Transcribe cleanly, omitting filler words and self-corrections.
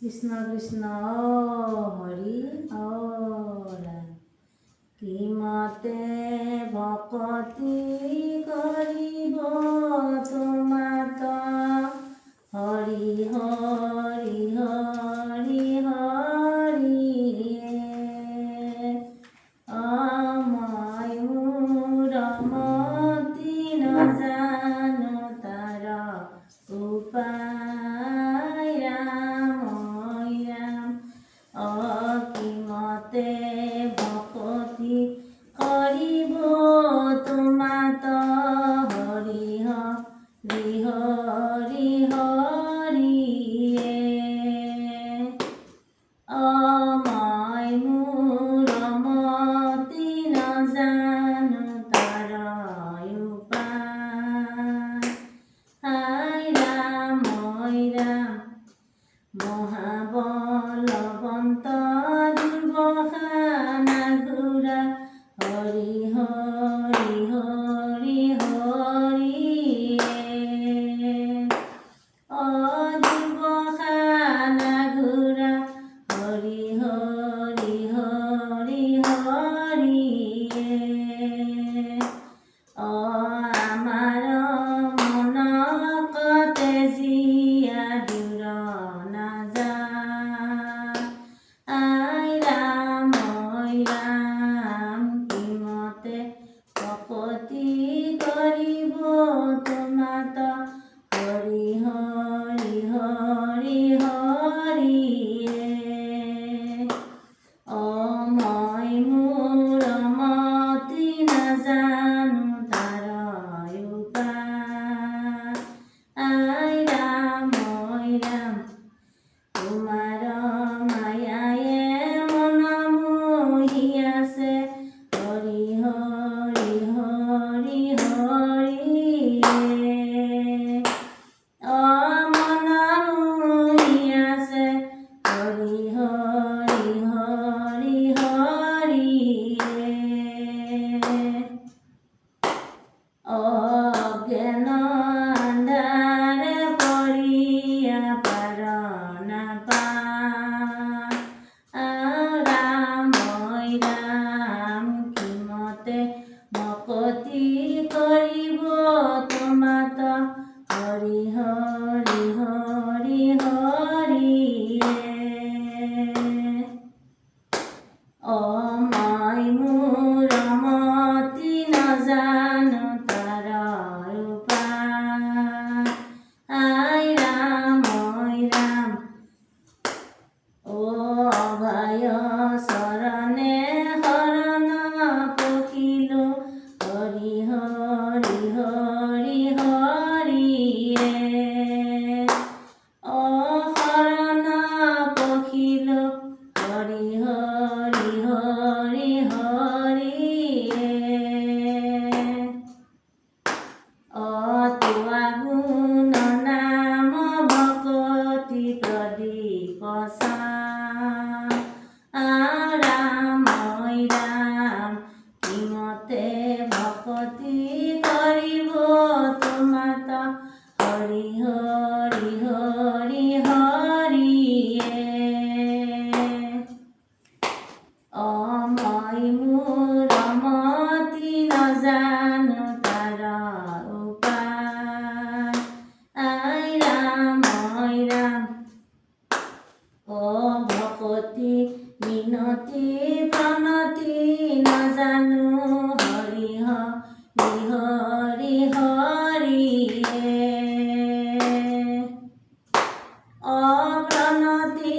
কৃষ্ণ কৃষ্ণ হৰি কি মতে ভকতি কৰিব তোমাত হৰি হৰি হৰি হৰি মই মোৰ মতি নজানো তাৰ উপায় ৰাম অকিমতে ভকতি কৰিব তোমাত হৰি হৰি হৰি হৰি মই মোৰ মতি নজানো তাৰ উপায় ৰাম মহাবলৱন্ত দুৰ্বসা নাঘোৰা হৰি হৰি হৰি হৰি দুৰ্বসা নাঘোৰা হৰি হৰি হৰি হৰি আমাৰ মন কতে জীয়া দূৰ কিমতে ভকতি কৰিব তোমাত হৰি হৰি হৰি হৰি মই মোৰ মতি নাজানো তাৰ উপায় ৰাম তোমাৰ মায়ায়ে মন মোহি আছে হৰি হৰি হৰি হৰি মন মোহি আছে হৰি হৰি হৰি হৰি অজ্ঞান আন্ধাৰে পৰিয়া পাৰ ৰাম কিমতে ভকতি কৰিব তোমাত হৰি হৰি হৰি হৰি মই মোৰ মতি নজানো তাৰ উপায় ৰাম অভয় চৰণে শৰণ পখিলো হৰি হৰি হৰি হৰি শৰণ পখিলো হৰি হৰি হৰি হৰি তোৱা গুণ নাম ভকতি প্ৰদীপ ৰাম কিমতে ভকতি কৰিব তোমাত হৰি হৰি হৰি হৰি মই মোৰ মতি নজানো তাৰ উপায় ৰাম ভকতি মিনতি প্ৰণতি নজানো হৰি হৰি হৰি হৰি প্ৰণতি